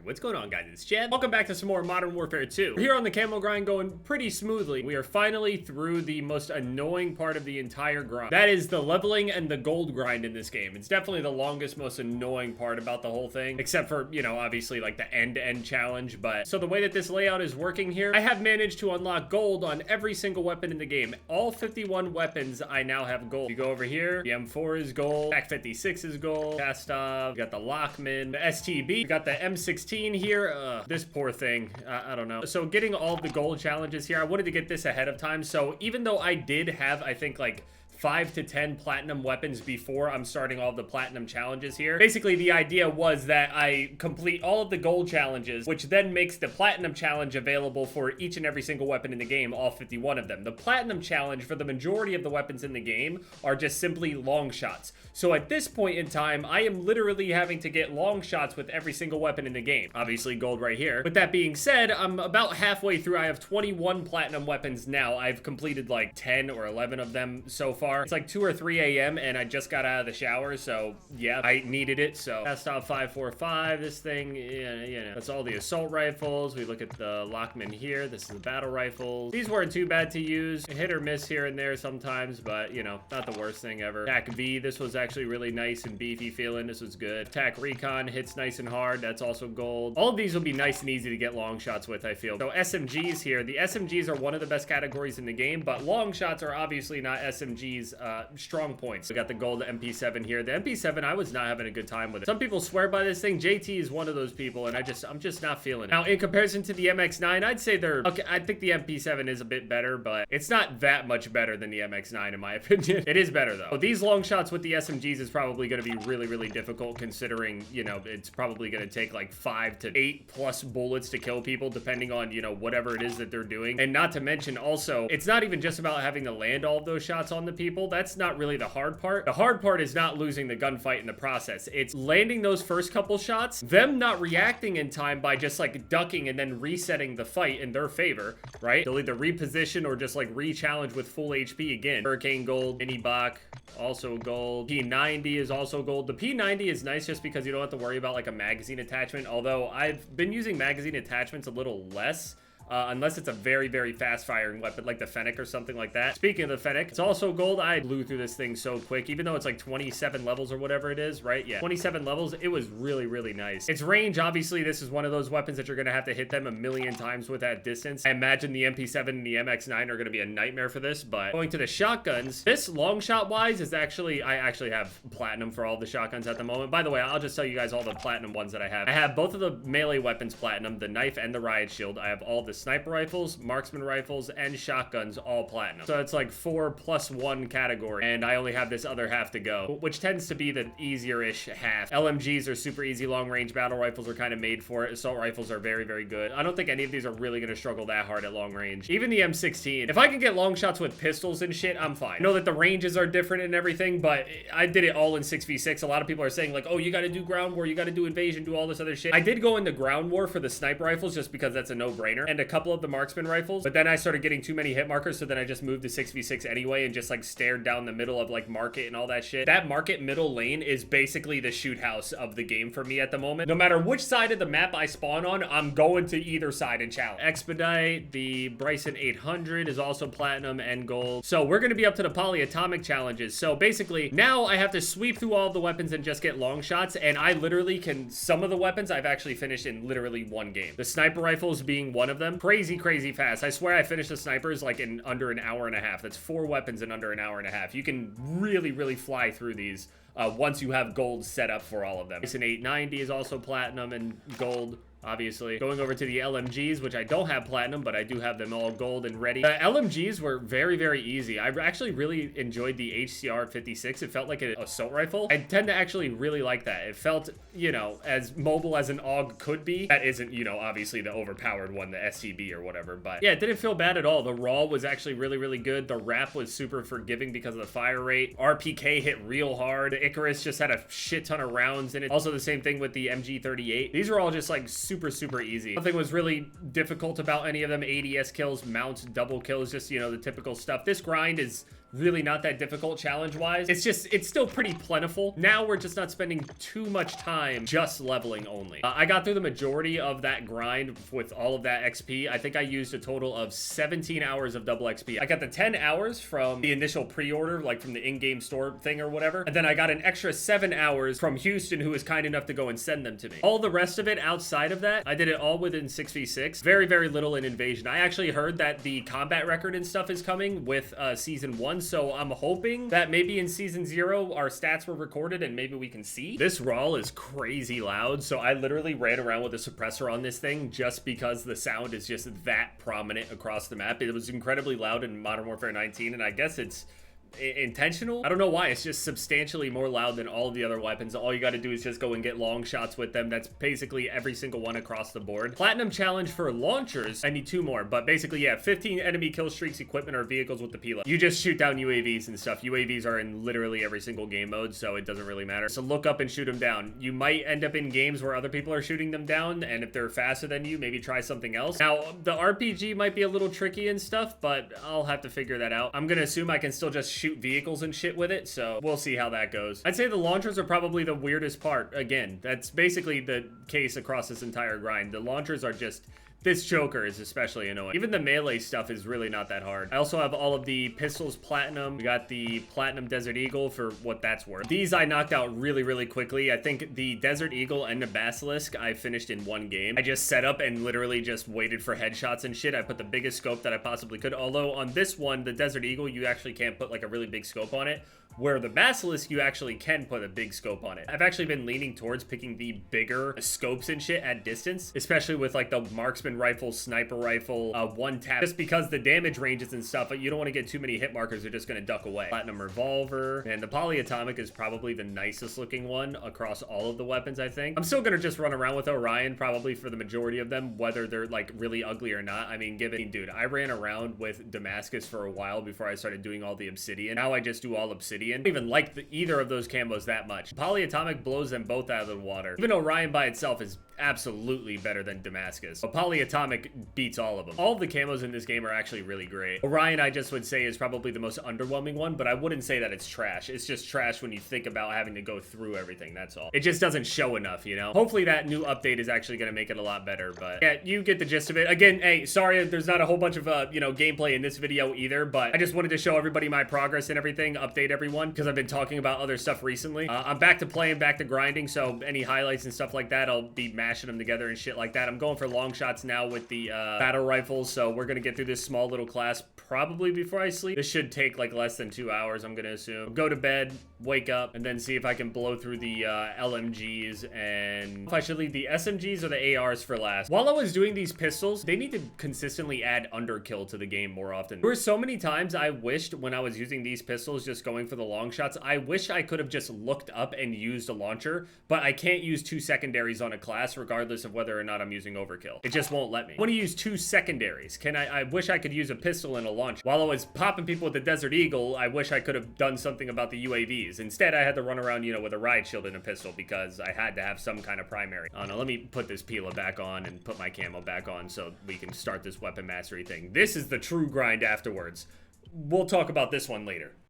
What's going on, guys? It's Chad. Welcome back to some more Modern Warfare 2. We're here on the camo grind going pretty smoothly. We are finally through the most annoying part of the entire grind. That is the leveling and the gold grind in this game. It's definitely the longest, most annoying part about the whole thing, except for, you know, obviously like the end-to-end challenge. But so the way that this layout is working here, I have managed to unlock gold on every single weapon in the game. All 51 weapons, I now have gold. You go over here, the M4 is gold, Pac 56 is gold, Kastov, we got the Lockman, the STB, we got the M16 here. This poor thing, I don't know. So getting all the gold challenges here, I wanted to get this ahead of time. So even though I did have, I think, like 5 to 10 platinum weapons before I'm starting all the platinum challenges here. Basically, the idea was that I complete all of the gold challenges, which then makes the platinum challenge available for each and every single weapon in the game, all 51 of them. The platinum challenge for the majority of the weapons in the game are just simply long shots. So at this point in time, I am literally having to get long shots with every single weapon in the game. Obviously, gold right here. With that being said, I'm about halfway through. I have 21 platinum weapons now. I've completed like 10 or 11 of them so far. It's like 2 or 3 a.m. and I just got out of the shower, so yeah, I needed it. So Kastov 545, this thing, yeah, that's all the assault rifles. We look at the Lockman here. This is the battle rifles. These weren't too bad to use. Hit or miss here and there sometimes, but you know, not the worst thing ever. Attack V, this was actually really nice and beefy feeling. This was good. Attack Recon hits nice and hard. That's also gold. All of these will be nice and easy to get long shots with, I feel. So SMGs here. The SMGs are one of the best categories in the game, but long shots are obviously not SMGs strong points. We got the gold MP7 here. The MP7, I was not having a good time with it. Some people swear by this thing. JT is one of those people, and I'm just not feeling it. Now, in comparison to the MX9, I'd say they're okay. I think the MP7 is a bit better, but it's not that much better than the MX9 in my opinion. It is better though. These long shots with the SMGs is probably going to be really, really difficult, considering, you know, it's probably going to take like 5 to 8 plus bullets to kill people, depending on, you know, whatever it is that they're doing. And not to mention also, it's not even just about having to land all of those shots on the people. That's not really the hard part. The hard part is not losing the gunfight in the process. It's landing those first couple shots, them not reacting in time by just like ducking and then resetting the fight in their favor, right? They'll either reposition or just like re-challenge with full HP again. Hurricane gold, mini Bach, also gold. P90 is also gold. The P90 is nice just because you don't have to worry about like a magazine attachment, although I've been using magazine attachments a little less. Unless it's a very, very fast firing weapon like the Fennec or something like that. Speaking of the Fennec, it's also gold. I blew through this thing so quick, even though it's like 27 levels or whatever it is, right? Yeah, 27 levels. It was really, really nice. Its range, obviously, this is one of those weapons that you're going to have to hit them a million times with that distance. I imagine the MP7 and the MX9 are going to be a nightmare for this, but going to the shotguns, this long shot wise is actually, I actually have platinum for all the shotguns at the moment. By the way, I'll just tell you guys all the platinum ones that I have. I have both of the melee weapons platinum, the knife and the riot shield. I have all the sniper rifles, marksman rifles, and shotguns all platinum. So it's like 4+1 category, and I only have this other half to go, which tends to be the easier-ish half. LMGs are super easy. Long-range battle rifles are kind of made for it. Assault rifles are very, very good. I don't think any of these are really going to struggle that hard at long range. Even the M16. If I can get long shots with pistols and shit, I'm fine. I know that the ranges are different and everything, but I did it all in 6v6. A lot of people are saying like, oh, you got to do ground war, you got to do invasion, do all this other shit. I did go into ground war for the sniper rifles just because that's a no-brainer, and a couple of the marksman rifles, but then I started getting too many hit markers, so then I just moved to 6v6 anyway and just like stared down the middle of like market and all that shit. That market middle lane is basically the shoot house of the game for me at the moment. No matter which side of the map I spawn on, I'm going to either side and challenge. Expedite, the Bryson 800 is also platinum and gold. So we're going to be up to the polyatomic challenges. So basically now I have to sweep through all of the weapons and just get long shots, and I literally can, some of the weapons I've actually finished in literally one game. The sniper rifles being one of them. Crazy fast. I swear I finished the snipers like in under an hour and a half. That's 4 weapons in under an hour and a half. You can really, really fly through these once you have gold set up for all of them. It's an 890 is also platinum and gold. Obviously, going over to the LMGs, which I don't have platinum, but I do have them all gold and ready. The LMGs were very, very easy. I actually really enjoyed the HCR 56. It felt like an assault rifle. I tend to actually really like that. It felt, you know, as mobile as an AUG could be. That isn't, you know, obviously the overpowered one, the STB or whatever, but yeah, it didn't feel bad at all. The raw was actually really, really good. The wrap was super forgiving because of the fire rate. RPK hit real hard. The Icarus just had a shit ton of rounds in it. Also the same thing with the MG38. These were all just like super easy. Nothing was really difficult about any of them. ADS kills, mounts, double kills, just, you know, the typical stuff. This grind is really not that difficult challenge-wise. It's still pretty plentiful. Now we're just not spending too much time just leveling only. I got through the majority of that grind with all of that XP. I think I used a total of 17 hours of double XP. I got the 10 hours from the initial pre-order, like from the in-game store thing or whatever. And then I got an extra 7 hours from Houston, who was kind enough to go and send them to me. All the rest of it outside of that, I did it all within 6v6. Very, very little in Invasion. I actually heard that the combat record and stuff is coming with Season 1, so I'm hoping that maybe in Season 0, our stats were recorded and maybe we can see. This RAL is crazy loud, so I literally ran around with a suppressor on this thing just because the sound is just that prominent across the map. It was incredibly loud in Modern Warfare 19, and I guess it's intentional. I don't know why. It's just substantially more loud than all of the other weapons. All you got to do is just go and get long shots with them. That's basically every single one across the board. Platinum challenge for launchers. I need 2 more, but basically, yeah, 15 enemy kill streaks, equipment, or vehicles with the Pila. You just shoot down UAVs and stuff. UAVs are in literally every single game mode, so it doesn't really matter. So look up and shoot them down. You might end up in games where other people are shooting them down, and if they're faster than you, maybe try something else. Now, the RPG might be a little tricky and stuff, but I'll have to figure that out. I'm gonna assume I can still just shoot vehicles and shit with it, so we'll see how that goes. I'd say the launchers are probably the weirdest part. Again, that's basically the case across this entire grind. The launchers are just... This choker is especially annoying. Even the melee stuff is really not that hard. I also have all of the pistols platinum. We got the platinum Desert Eagle for what that's worth. These I knocked out really, really quickly. I think the Desert Eagle and the Basilisk I finished in 1 game. I just set up and literally just waited for headshots and shit. I put the biggest scope that I possibly could. Although on this one, the Desert Eagle, you actually can't put like a really big scope on it. Where the Basilisk, you actually can put a big scope on it. I've actually been leaning towards picking the bigger scopes and shit at distance, especially with like the marksman rifle, sniper rifle, one tap, just because the damage ranges and stuff, but you don't want to get too many hit markers, they're just going to duck away. Platinum revolver, and the polyatomic is probably the nicest looking one across all of the weapons, I think. I'm still going to just run around with Orion probably for the majority of them, whether they're like really ugly or not. I mean, dude, I ran around with Damascus for a while before I started doing all the obsidian. Now I just do all obsidian. I don't even like either of those camos that much. Polyatomic blows them both out of the water. Even Orion by itself is absolutely better than Damascus. But polyatomic beats all of them. All of the camos in this game are actually really great. Orion, I just would say, is probably the most underwhelming one, but I wouldn't say that it's trash. It's just trash when you think about having to go through everything, that's all. It just doesn't show enough, you know? Hopefully that new update is actually going to make it a lot better, but yeah, you get the gist of it. Again, hey, sorry there's not a whole bunch of, you know, gameplay in this video either, but I just wanted to show everybody my progress and everything, update everyone, because I've been talking about other stuff recently. I'm back to playing, back to grinding, so any highlights and stuff like that, I'll be mashing them together and shit like that. I'm going for long shots now with the battle rifles, so we're gonna get through this small little class probably before I sleep. This should take like less than 2 hours, I'm gonna assume. Go to bed, wake up, and then see if I can blow through the LMGs, and if I should leave the SMGs or the ARs for last. While I was doing these pistols, they need to consistently add underkill to the game more often. There were so many times I wished when I was using these pistols, just going for the long shots, I wish I could have just looked up and used a launcher, but I can't use 2 secondaries on a class regardless of whether or not I'm using overkill. It just won't let me. I want to use 2 secondaries. I wish I could use a pistol and a launcher. While I was popping people with the Desert Eagle, I wish I could have done something about the UAVs. Instead, I had to run around, you know, with a riot shield and a pistol because I had to have some kind of primary. I don't know, let me put this Pila back on and put my camo back on so we can start this weapon mastery thing. This is the true grind afterwards. We'll talk about this one later.